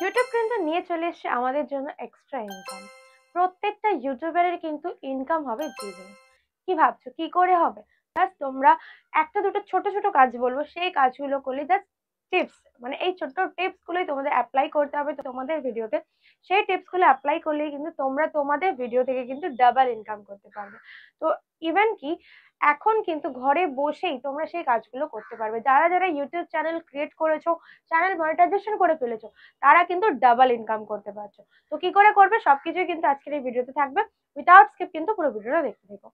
YouTube কিন্তু নিয়ে চলে এসছে আমাদের জন্য এক্সট্রা ইনকাম। প্রত্যেকটা ইউটিউবারের কিন্তু ইনকাম হবে দ্বিগুণ। কি ভাবছো কি করে হবে? জাস্ট তোমরা একটা দুটো ছোট ছোট কাজ বলবো, সেই কাজগুলো করলে জাস্ট টিপস, মানে এই ছোট্ট টিপস গুলোই তোমাদের অ্যাপ্লাই করতে হবে তোমাদের ভিডিওতে। সেই টিপস গুলো অ্যাপ্লাই করলেই কিন্তু তোমরা তোমাদের ভিডিও থেকে কিন্তু ডাবল ইনকাম করতে পারবে। তো ইভেন কি এখন কিন্তু ঘরে বসেই তোমরা সেই কাজগুলো করতে পারবে। যারা যারা ইউটিউব চ্যানেল ক্রিয়েট করেছো, চ্যানেল মনিটাইজেশন করে ফেলেছো, তারা কিন্তু ডাবল ইনকাম করতে পারছো। তো কি করে করবে সবকিছুই কিন্তু আজকের এই ভিডিওতে থাকবে। উইথাউট স্কিপ কিন্তু পুরো ভিডিওটা দেখতে থাকো।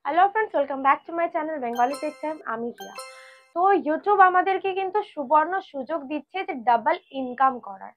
Hello friends, welcome back to my channel Bengali tech time. আমি রিয়া। তো ইউটিউব আমাদেরকে কিন্তু সুবর্ণ সুযোগ দিচ্ছে যে ডাবল ইনকাম করার।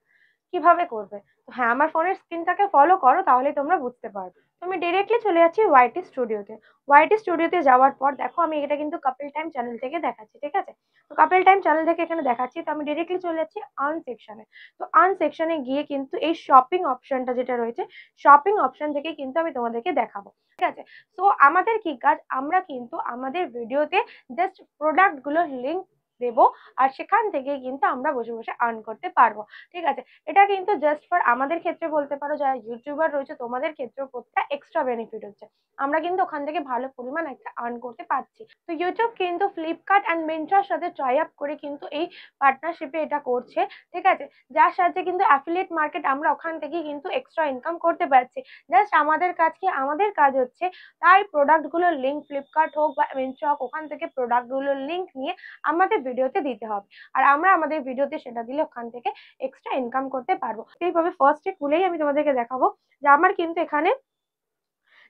কিভাবে করবে? তো হ্যাঁ, আমার ফোনের স্ক্রিনটাকে ফলো করো, তাহলে তোমরা বুঝতে পারবে। তুমি ডিরেক্টলি চলে যাচ্ছি ওয়াইটি স্টুডিওতে। ওয়াইটি স্টুডিওতে যাওয়ার পর দেখো, আমি এটা কিন্তু কাপল টাইম চ্যানেল থেকে দেখাচ্ছি, ঠিক আছে? তো কাপল টাইম চ্যানেল থেকে এখানে দেখাচ্ছি, তো আমি ডিরেক্টলি চলে যাচ্ছি আর্ন সেকশনে। তো আর্ন সেকশনে গিয়ে কিন্তু এই শপিং অপশনটা যেটা রয়েছে, শপিং অপশন থেকে কিন্তু আমি তোমাদেরকে দেখাবো, ঠিক আছে? তো আমাদের কি কাজ, আমরা কিন্তু আমাদের ভিডিওতে জাস্ট প্রোডাক্ট গুলোর লিঙ্ক দেবো, আর সেখান থেকে কিন্তু আমরা বসে বসে আর্ন করতে পারবো, ঠিক আছে? এটা কিন্তু জাস্ট ফর আমাদের ক্ষেত্রে বলতে পারো, যারা ইউটিউবার রয়েছে তোমাদের ক্ষেত্রেও প্রত্যেকটা এক্সট্রা বেনিফিট হচ্ছে। আমরা কিন্তু ওখান থেকে ভালো পরিমাণ একটা আর্ন করতে পারছি। তো ইউটিউব কিন্তু ফ্লিপকার্ট অ্যান্ড মিন্ত্রার সাথে টাই আপ করে কিন্তু এই পার্টনারশিপে এটা করছে, ঠিক আছে? যার সাথে কিন্তু অ্যাফিলিয়েট মার্কেট, আমরা ওখান থেকে কিন্তু এক্সট্রা ইনকাম করতে পারছি। জাস্ট আমাদের কাজ কি, আমাদের কাজ হচ্ছে তাই প্রোডাক্টগুলোর লিঙ্ক, ফ্লিপকার্ট হোক বা মিন্ত্রা হোক, ওখান থেকে প্রোডাক্টগুলোর লিঙ্ক নিয়ে আমাদের ভিডিওতে দিতে হবে। আর আমরা আমাদের ভিডিওতে সেটা দিলে ওখান থেকে এক্সট্রা ইনকাম করতে পারবো। এইভাবে ফার্স্টে খুলেই আমি তোমাদেরকে দেখাবো যে আমার কিন্তু এখানে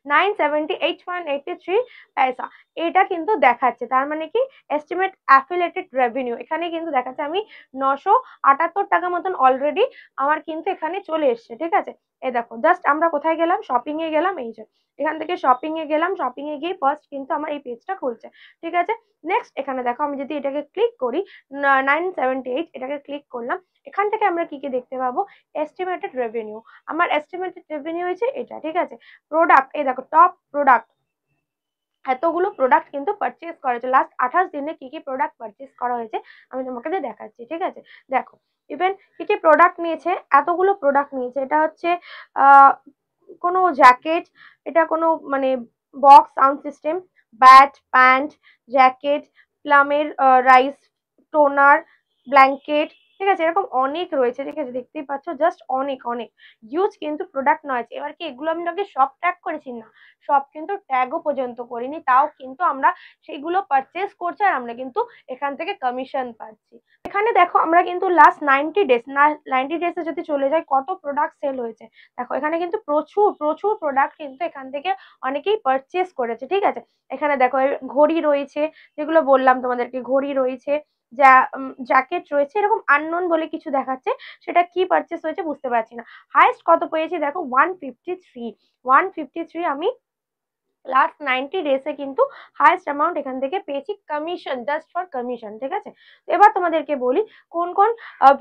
978.83 পয়সা এটা কিন্তু দেখাচ্ছে। তার মানে কি, এস্টিমেট অ্যাফিলিয়েটেড রেভিনিউ এখানে কিন্তু দেখাচ্ছে আমি 978 টাকা মতন অলরেডি আমার কিন্তু এখানে চলে এসছে, ঠিক আছে? এই দেখো, জাস্ট আমরা কোথায় গেলাম, শপিং এ গেলাম, এই যে এখান থেকে শপিং এ গেলাম, শপিং এ গিয়ে ফার্স্ট কিন্তু আমার এই পেজটা খুলছে, ঠিক আছে? নেক্সট এখানে দেখো, আমি যদি এটাকে ক্লিক করি 978, এটাকে ক্লিক করলাম, এখান থেকে আমরা কি কি দেখতে পাবো, এস্টিমেটেড রেভিনিউ। আমার এস্টিমেটেড রেভিনিউ হয়েছে এটা, ঠিক আছে? প্রোডাক্ট, এই দেখো টপ প্রোডাক্ট, এতগুলো প্রোডাক্ট কিন্তু পারচেস করা হয়েছে। লাস্ট 28 দিনে কি কি প্রোডাক্ট পারচেস করা হয়েছে আমি তোমাকে দেখাচ্ছি, ঠিক আছে? দেখো, ইভেন কি কি প্রোডাক্ট নিয়েছে, এতগুলো প্রোডাক্ট নিয়েছে। এটা হচ্ছে কোনো জ্যাকেট, এটা কোনো মানে box sound system, bat, pant, jacket, প্লামের রাইস, টোনার, ব্ল্যাঙ্কেট, ঠিক আছে? এরকম অনেক রয়েছে, ঠিক আছে? দেখতেই পাচ্ছ, জাস্ট অনেক অনেক ইউজ কিন্তু প্রোডাক্ট নয়। এবার কি এগুলো আমি আগে সব ট্যাগ করেছি? না, সব কিন্তু ট্যাগও পর্যন্ত করিনি, তাও কিন্তু আমরা সেইগুলো পারচেস করছি, আর আমরা কিন্তু এখান থেকে কমিশন পাচ্ছি। এখানে দেখো, আমরা কিন্তু লাস্ট 90 ডেজ, না 90 ডেজে যদি চলে যায়, কত প্রোডাক্ট সেল হয়েছে। দেখো এখানে কিন্তু প্রচুর প্রচুর প্রোডাক্ট কিন্তু এখান থেকে অনেকেই পারচেস করেছে, ঠিক আছে? এখানে দেখো ঘড়ি রয়েছে, যেগুলো বললাম তোমাদেরকে, ঘড়ি রয়েছে, জ্যাকেট রয়েছে, এরকম আননোন বলে কিছু দেখাচ্ছে, সেটা কি পারচেস হয়েছে বুঝতে পারছি না। হাইস্ট কত পেয়েছি দেখো, 153 আমি লাস্ট 90 ডেজে কিন্তু হাইয়েস্ট অ্যামাউন্ট এখান থেকে পেয়েছি কমিশন, জাস্ট ফর কমিশন, ঠিক আছে? তো এবার তোমাদেরকে বলি কোন কোন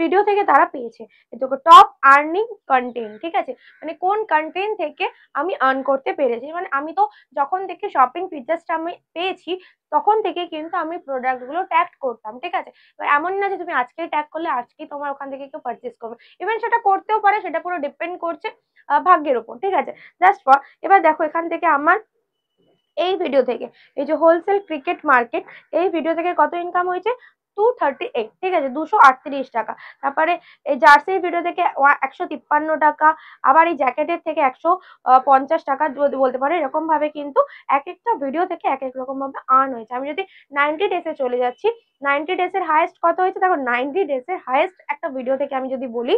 ভিডিও থেকে তারা পেয়েছে। দেখো, টপ আর্নিং কন্টেন্ট, ঠিক আছে? মানে কোন কন্টেন্ট থেকে আমি আর্ন করতে পেরেছি। মানে আমি তো যখন থেকে শপিং ফিচার্সটা আমি পেয়েছি, তখন থেকে কিন্তু আমি প্রোডাক্টগুলো ট্যাগ করতাম, ঠিক আছে? এবার এমন না যে তুমি আজকেই ট্যাগ করলে আজকেই তোমার ওখান থেকে কেউ পারচেস করবে। ইভেন সেটা করতেও পারে, সেটা পুরো ডিপেন্ড করছে ভাগ্যের উপর, ঠিক আছে? জাস্ট ফর, এবার দেখো এখান থেকে আমার এই ভিডিও থেকে, এই যে হোলসেল ক্রিকেট মার্কেট, এই ভিডিও থেকে কত ইনকাম হয়েছে, 238, ঠিক আছে? 238 টাকা। তারপরে এই জার্সির ভিডিও থেকে 153 টাকা। আবার এই জ্যাকেটের থেকে 150 টাকা বলতে পারো। এরকম ভাবে কিন্তু এক একটা ভিডিও থেকে এক এক রকম ভাবে আর্ন হয়েছে। আমি যদি 90 ডেজে চলে যাচ্ছি, 90 ডেজের হাইয়েস্ট কত হয়েছে দেখো, 90 ডেজের হাইয়েস্ট একটা ভিডিও থেকে আমি যদি বলি,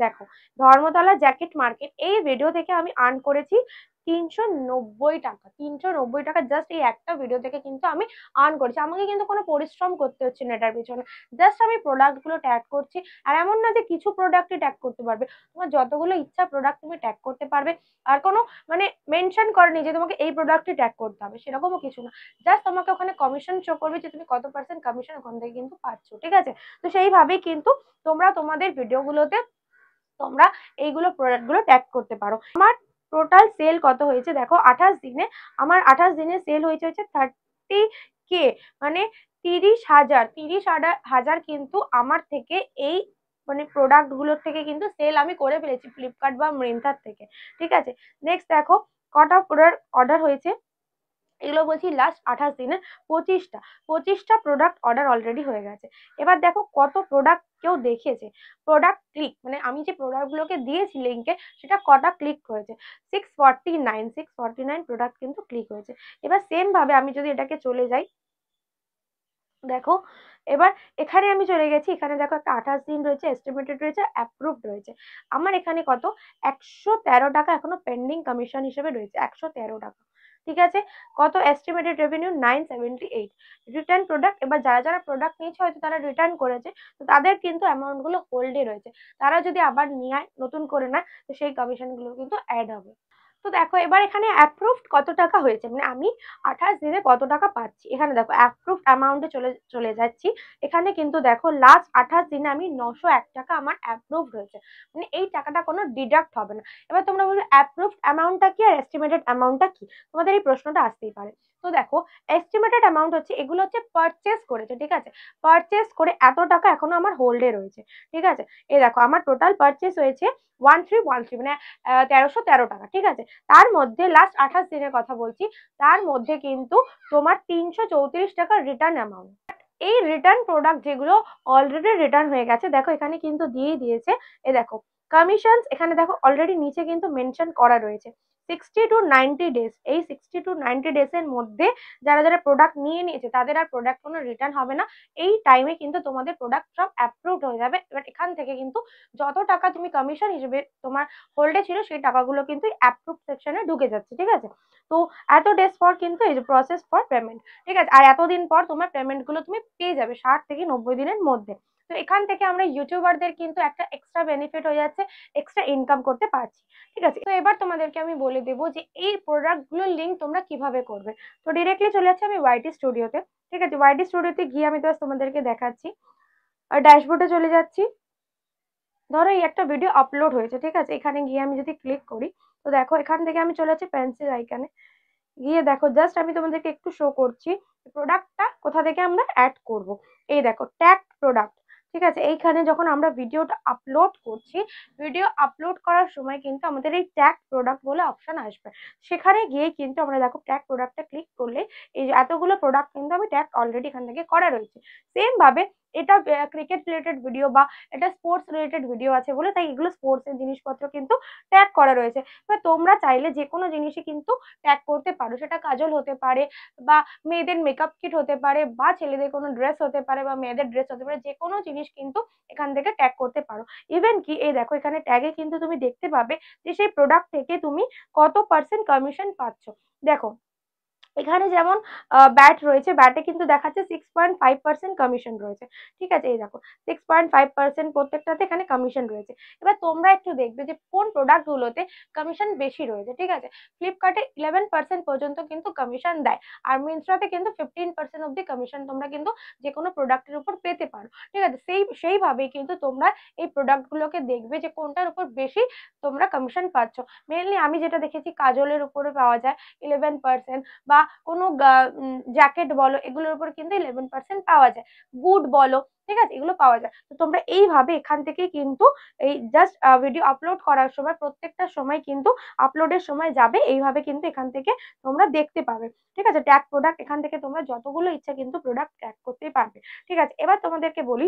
দেখো ধর্মতলা জ্যাকেট মার্কেট, এই ভিডিও থেকে আমি আর্ন করেছি 390 টাকা। 390 টাকা জাস্ট এই একটা ভিডিও থেকে কিন্তু আমি আর্ন করছি। আমাকে কিন্তু কোনো পরিশ্রম করতে হচ্ছে না এটার পিছনে, জাস্ট আমি প্রোডাক্ট গুলো ট্যাগ করছি। আর এমন না যে কিছু প্রোডাক্টই ট্যাগ করতে পারবে, তোমার যতগুলো ইচ্ছা প্রোডাক্ট তুমি ট্যাগ করতে পারবে। আর কোনো মানে মেনশন করেনি যে তোমাকে এই প্রোডাক্টই ট্যাগ করতে হবে, সেরকমও কিছু না। জাস্ট তোমাকে ওখানে কমিশন শো করবে যে তুমি কত পার্সেন্ট কমিশন ওখান থেকে কিন্তু পাচ্ছ, ঠিক আছে? তো সেইভাবেই কিন্তু তোমরা তোমাদের ভিডিওগুলোতে তোমরা এইগুলো প্রোডাক্ট গুলো ট্যাগ করতে পারো। আমার টোটাল সেল কত হয়েছে দেখো, 28 দিনে আমার 28 দিনে সেল হয়েছে 30K, মানে 30,000 কিন্তু আমার থেকে এই মানে প্রোডাক্টগুলোর থেকে কিন্তু সেল আমি করে ফেলেছি ফ্লিপকার্ট বা মিন্ত্রার থেকে। ঠিক আছে, নেক্সট দেখো কটা প্রোডাক্ট অর্ডার হয়েছে, এগুলো বলছি লাস্ট 28 দিনে 25টা প্রোডাক্ট অর্ডার অলরেডি হয়ে গেছে। এবার দেখো কত প্রোডাক্ট কেউ দেখেছে, প্রোডাক্ট ক্লিক মানে আমি যে প্রোডাক্টগুলোকে দিয়েছি লিঙ্কে সেটা কটা ক্লিক হয়েছে, 649 প্রোডাক্ট কিন্তু ক্লিক হয়েছে। এবার সেম ভাবে আমি যদি এটাকে চলে যাই, দেখো এবার এখানে আমি চলে গেছি, এখানে দেখো একটা 28 দিন রয়েছে, এস্টিমেটেড রয়েছে, অ্যাপ্রুভড রয়েছে। আমার এখানে কত 113 টাকা এখনো পেন্ডিং কমিশন হিসেবে রয়েছে, 113 টাকা। ঠিক আছে, কত এস্টিমেটেড রেভিনিউ 978। রিটার্ন প্রোডাক্ট, এবার যারা যারা প্রোডাক্ট নিয়েছে হয়তো তারা রিটার্ন করেছে, তো তাদের কিন্তু অ্যামাউন্ট গুলো হোল্ডে রয়েছে, তারা যদি আবার নিয়ে নতুন করে নেয় তো সেই কমিশন গুলো কিন্তু অ্যাড হবে। তো দেখো এবার এখানে অ্যাপ্রুভড কত টাকা হয়েছে, মানে আমি 28 দিনে কত টাকা পাচ্ছি, এখানে দেখো অ্যাপ্রুভড অ্যামাউন্টে চলে যাচ্ছি। এখানে কিন্তু দেখো লাস্ট 28 দিনে আমি 901 টাকা আমার অ্যাপ্রুভড হয়েছে, মানে এই টাকাটা কোনো ডিডাক্ট হবে না। এবার তোমরা বলবে অ্যাপ্রুভড অ্যামাউন্টটা কি আর এস্টিমেটেড অ্যামাউন্টটা কি, তোমাদের এই প্রশ্নটা আসতেই পারে। তো দেখো এস্টিমেটেড অ্যামাউন্ট হচ্ছে এগুলো হচ্ছে পারচেস করেছে, ঠিক আছে, পারচেস করে এত টাকা এখনো আমার হোল্ডে রয়েছে। ঠিক আছে, এই দেখো আমার টোটাল পারচেস হয়েছে 1313, মানে 1313 টাকা। ঠিক আছে, তার মধ্যে লাস্ট 28 দিনের কথা বলছি, তার মধ্যে কিন্তু তোমার 334 টাকা রিটার্ন অ্যামাউন্ট। এই রিটার্ন প্রোডাক্ট যেগুলো অলরেডি রিটার্ন হয়ে গেছে, দেখো এখানে কিন্তু দিয়েই দিয়েছে, এ দেখো কমিশনস এখানে দেখো অলরেডি নিচে কিন্তু মেনশন করা রয়েছে 60 to 90 ডেজ। এই 60 to 90 ডেজ এর মধ্যে যারা যারা প্রোডাক্ট নিয়ে নিয়েছে তাদের আর প্রোডাক্ট কোনো রিটার্ন হবে না, এই টাইমে কিন্তু তোমাদের প্রোডাক্ট সব অ্যাপ্রুভড হয়ে যাবে। এবার এখান থেকে কিন্তু যত টাকা তুমি কমিশন হিসেবে তোমার হোল্ডে ছিল সেই টাকাগুলো কিন্তু অ্যাপ্রুভ সেকশনে ঢুকে যাচ্ছে। ঠিক আছে, তো এত ডেজ পর কিন্তু এই যে প্রসেস ফর পেমেন্ট, ঠিক আছে, আর এতদিন পর তোমার পেমেন্ট গুলো তুমি পেয়ে যাবে 60 থেকে 90 দিনের মধ্যে। তো এখান থেকে আমরা ইউটিউবারদের কিন্তু একটা এক্সট্রা বেনিফিট হয়ে যাচ্ছে, এক্সট্রা ইনকাম করতে পারছি। ঠিক আছে, তো এবার তোমাদেরকে আমি বলে দেবো যে এই প্রোডাক্ট গুলোর লিঙ্ক তোমরা কিভাবে করবে। তো ডিরেক্টলি চলে যাচ্ছে আমি ওয়াইটি স্টুডিওতে। ঠিক আছে, ওয়াইটি স্টুডিওতে গিয়ে আমি তোমাদেরকে দেখাচ্ছি, আর ড্যাশবোর্ডে চলে যাচ্ছি। ধরো এই একটা ভিডিও আপলোড হয়েছে, ঠিক আছে, এখানে গিয়ে আমি যদি ক্লিক করি, তো দেখো এখান থেকে আমি চলে যাচ্ছি পেন্সিল আইকনে, গিয়ে দেখো জাস্ট আমি তোমাদেরকে একটু শো করছি প্রোডাক্টটা কোথা থেকে আমরা অ্যাড করব। এই দেখো ট্যাগ প্রোডাক্ট। ঠিক আছে, এইখানে যখন আমরা ভিডিওটা আপলোড করছি, ভিডিও আপলোড করার সময় কিন্তু আমাদের এই ট্যাগ প্রোডাক্ট বলে অপশন আসবে, সেখানে গিয়ে কিন্তু আমরা দেখো ট্যাগ প্রোডাক্টটা ক্লিক করলে এই যে এতগুলো প্রোডাক্ট কিন্তু আমি ট্যাগ অলরেডি এখান থেকে করা রয়েছে। সেম ভাবে এটা ক্রিকেট রিলেটেড ভিডিও বা এটা স্পোর্টস রিলেটেড ভিডিও আছে বলে তাই এগুলো স্পোর্টস এর জিনিসপত্র কিন্তু ট্যাগ করা রয়েছে। তোমরা চাইলে যে কোনো জিনিসই কিন্তু ট্যাগ করতে পারো, সেটা কাজল হতে পারে বা মেয়েদের মেকআপ কিট হতে পারে বা ছেলেদের কোনো ড্রেস হতে পারে বা মেয়েদের ড্রেস হতে পারে, যে কোনো জিনিস কিন্তু এখান থেকে ট্যাগ করতে পারো। ইভেন কি এই দেখো এখানে ট্যাগে কিন্তু তুমি দেখতে পাবে যে সেই প্রোডাক্ট থেকে তুমি কত পার্সেন্ট কমিশন পাচ্ছ। দেখো এখানে যেমন ব্যাট রয়েছে, ব্যাটে কিন্তু দেখাচ্ছে 6.5% কমিশন রয়েছে। ঠিক আছে, এই দেখো 6.5% প্রত্যেকটাতে এখানে কমিশন রয়েছে। এবার তোমরা একটু দেখবে যে কোন প্রোডাক্ট গুলোতে কমিশন বেশি রয়েছে। ঠিক আছে, ফ্লিপকার্টে 11% পর্যন্ত কিন্তু কমিশন দেয়, আর মিন্ত্রাতে কিন্তু 15% অব্দি কমিশন তোমরা কিন্তু যে কোনো প্রোডাক্টের উপর পেতে পারো। ঠিক আছে, সেইভাবেই কিন্তু তোমরা এই প্রোডাক্ট গুলোকে দেখবে যে কোনটার উপর বেশি তোমরা কমিশন পাচ্ছ। মেনলি আমি যেটা দেখেছি কাজলের উপরে পাওয়া যায় 11%, বা কোনো জ্যাকেট বলো এগুলোর উপর কিন্তু 11% পাওয়া যায়, বুট বলো, ঠিক আছে, এগুলো পাওয়া যায়। তো তোমরা এইভাবে এখান থেকে কিন্তু এই জাস্ট ভিডিও আপলোড করার সময় প্রত্যেকটা সময় কিন্তু আপলোডের সময় যাবে, এইভাবে কিন্তু এখান থেকে তোমরা দেখতে পাবে। ঠিক আছে, ট্যাগ প্রোডাক্ট এখান থেকে তোমরা যতগুলো ইচ্ছা কিন্তু প্রোডাক্ট ট্যাগ করতেই পারবে। ঠিক আছে, এবার তোমাদেরকে বলি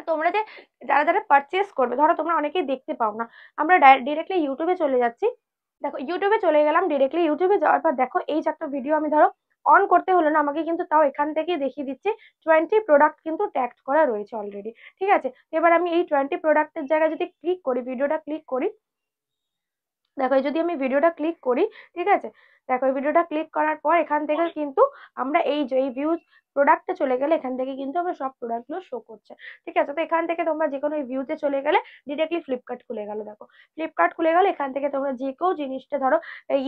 তোমরা যে যারা যারা পারচেস করবে, ধরো তোমরা অনেকেই দেখতে পাও না, আমরা ডিরেক্টলি ইউটিউবে চলে যাচ্ছি। দেখো ইউটিউবে চলে গেলাম, ডিরেক্টলি ইউটিউবে যাওয়ার পর দেখো এই চারটা ভিডিও আমি ধরো অন করতে হলো না আমাকে, কিন্তু তাও এখান থেকেই দেখিয়ে দিচ্ছে 20 প্রোডাক্ট কিন্তু ট্যাগ করা রয়েছে অলরেডি। ঠিক আছে, এবার আমি এই 20 প্রোডাক্টের জায়গায় যদি ক্লিক করি, ভিডিওটা ক্লিক করি, দেখো যদি আমি ভিডিওটা ক্লিক করি, ঠিক আছে, দেখো এই ভিডিওটা ক্লিক করার পর এখান থেকে কিন্তু আমরা এই যে এই ভিউজ প্রোডাক্টে চলে গেলে এখান থেকে কিন্তু আমরা সব প্রোডাক্ট গুলো শো করছে। ঠিক আছে, তো এখান থেকে তোমরা যে কোনো ভিউতে চলে গেলে ডিরেক্টলি ফ্লিপকার্ট খুলে গেল। দেখো ফ্লিপকার্ট খুলে গেলে এখান থেকে তোমরা যে কেউ জিনিসটা ধরো এই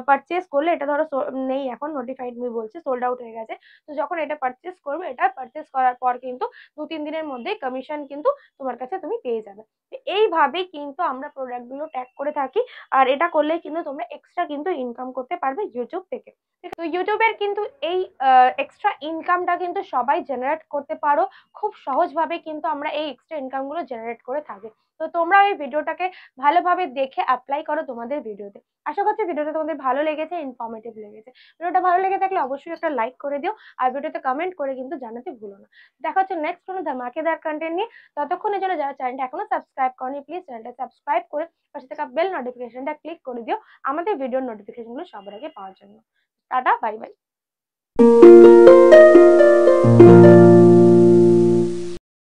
পারচেস করলে, এটা ধরো নেই এখন নোটিফাইড মি বলছে সোল্ড আউট হয়ে গেছে, তো যখন এটা পারচেস করবে, এটা পারচেস করার পর কিন্তু 2-3 দিনের মধ্যেই কমিশন কিন্তু তোমার কাছে তুমি পেয়ে যাবে। এইভাবেই কিন্তু আমরা প্রোডাক্ট গুলো ট্যাগ করে থাকি, আর এটা করলে কিন্তু তোমরা এক্সট্রা কিন্তু ইনকাম করতে পারবে। পারবে ইউটিউব থেকে। তো ইউটিউবের কিন্তু এই এক্সট্রা ইনকামটা কিন্তু সবাই জেনারেট করতে পারো, খুব সহজভাবে কিন্তু আমরা এই এক্সট্রা ইনকামগুলো জেনারেট করে থাকি। তো তোমরা এই ভিডিওটাকে ভালোভাবে দেখে অ্যাপ্লাই করো তোমাদের ভিডিওতে। আশা করছি ভিডিওটা তোমাদের ভালো লেগেছে, ইনফরমেটিভ লেগেছে। ভিডিওটা ভালো লেগে থাকলে অবশ্যই একটা লাইক করে দিও, আর ভিডিওতে কমেন্ট করে কিন্তু জানাতে ভুলো না। দেখা হচ্ছে নেক্সট কোনো ধামাকেদার কন্টেন্ট নিয়ে। ততক্ষণের জন্য যারা চ্যানেলটা এখনো সাবস্ক্রাইব করনি, প্লিজ চ্যানেলটা সাবস্ক্রাইব করে পাশে থাকা বেল নোটিফিকেশনটা ক্লিক করে দিও আমাদের ভিডিওর নোটিফিকেশনগুলো সবার আগে পাওয়ার জন্য। Tata, bye bye.